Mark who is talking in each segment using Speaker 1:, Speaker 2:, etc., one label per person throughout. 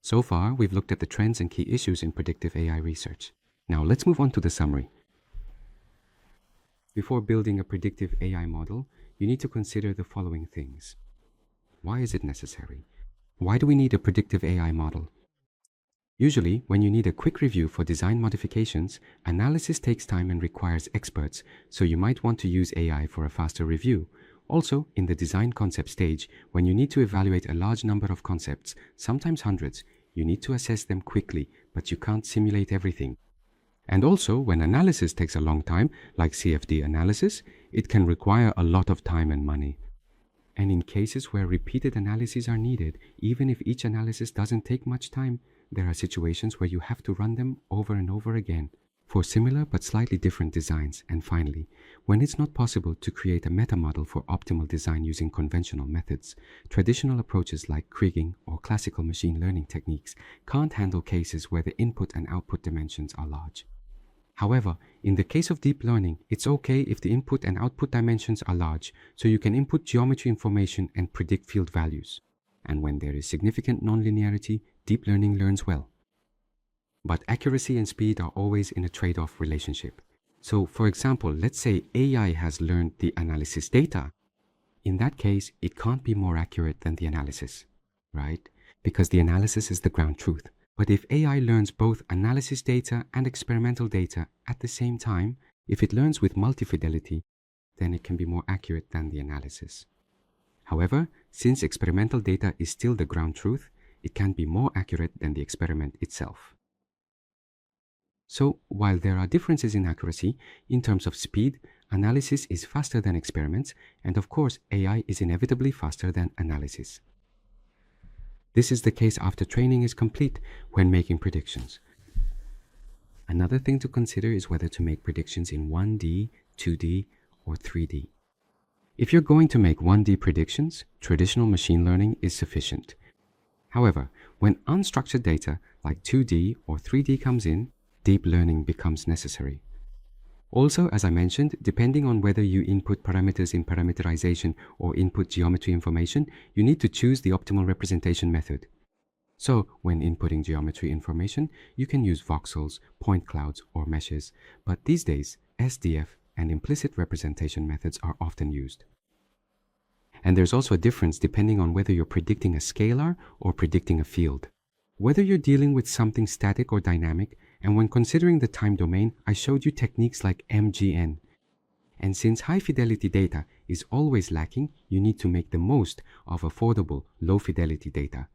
Speaker 1: So far, we've looked at the trends and key issues in predictive AI research. Now let's move on to the summary. Before building a predictive AI model, you need to consider the following things. Why is it necessary? Why do we need a predictive AI model? Usually, when you need a quick review for design modifications, analysis takes time and requires experts, so you might want to use AI for a faster review. Also, in the design concept stage, when you need to evaluate a large number of concepts, sometimes hundreds, you need to assess them quickly, but you can't simulate everything. And also, when analysis takes a long time, like CFD analysis, it can require a lot of time and money. And in cases where repeated analyses are needed, even if each analysis doesn't take much time, there are situations where you have to run them over and over again for similar but slightly different designs. And finally, when it's not possible to create a meta model for optimal design using conventional methods, traditional approaches like kriging or classical machine learning techniques can't handle cases where the input and output dimensions are large. However, in the case of deep learning, it's okay if the input and output dimensions are large, so you can input geometry information and predict field values. And when there is significant nonlinearity, deep learning learns well. But accuracy and speed are always in a trade-off relationship. So, for example, let's say AI has learned the analysis data. In that case, it can't be more accurate than the analysis, right? Because the analysis is the ground truth. But if AI learns both analysis data and experimental data at the same time, if it learns with multi-fidelity, then it can be more accurate than the analysis. However, since experimental data is still the ground truth, it can be more accurate than the experiment itself. So, while there are differences in accuracy, in terms of speed, analysis is faster than experiments, and of course, AI is inevitably faster than analysis. This is the case after training is complete when making predictions. Another thing to consider is whether to make predictions in 1D, 2D, or 3D. If you're going to make 1D predictions, traditional machine learning is sufficient. However, when unstructured data like 2D or 3D comes in, deep learning becomes necessary. Also, as I mentioned, depending on whether you input parameters in parameterization or input geometry information, you need to choose the optimal representation method. So, when inputting geometry information, you can use voxels, point clouds, or meshes, but these days, SDF and implicit representation methods are often used. And there's also a difference depending on whether you're predicting a scalar or predicting a field. Whether you're dealing with something static or dynamic, and when considering the time domain, I showed you techniques like MGN. And since high-fidelity data is always lacking, you need to make the most of affordable, low-fidelity data.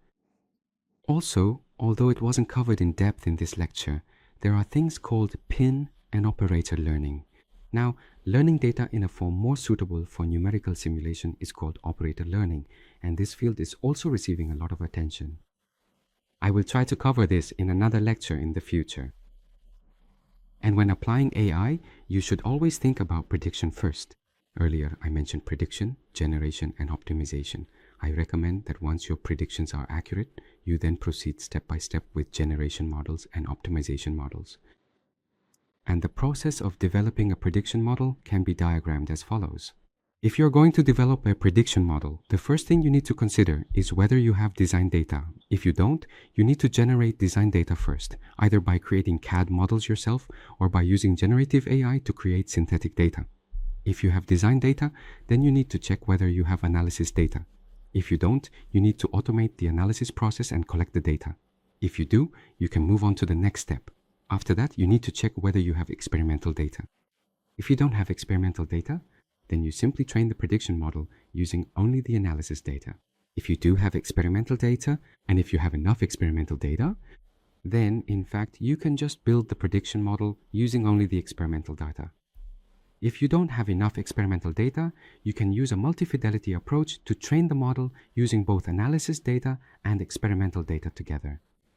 Speaker 1: Also, although it wasn't covered in depth in this lecture, there are things called pin and operator learning. Now, learning data in a form more suitable for numerical simulation is called operator learning, and this field is also receiving a lot of attention. I will try to cover this in another lecture in the future. And when applying AI, you should always think about prediction first. Earlier, I mentioned prediction, generation, and optimization. I recommend that once your predictions are accurate, you then proceed step by step with generation models and optimization models. And the process of developing a prediction model can be diagrammed as follows. If you're going to develop a prediction model, the first thing you need to consider is whether you have design data. If you don't, you need to generate design data first, either by creating CAD models yourself or by using generative AI to create synthetic data. If you have design data, then you need to check whether you have analysis data. If you don't, you need to automate the analysis process and collect the data. If you do, you can move on to the next step. After that, you need to check whether you have experimental data. If you don't have experimental data, then you simply train the prediction model using only the analysis data. If you do have experimental data, and if you have enough experimental data, then in fact you can just build the prediction model using only the experimental data. If you don't have enough experimental data, you can use a multi-fidelity approach to train the model using both analysis data and experimental data together.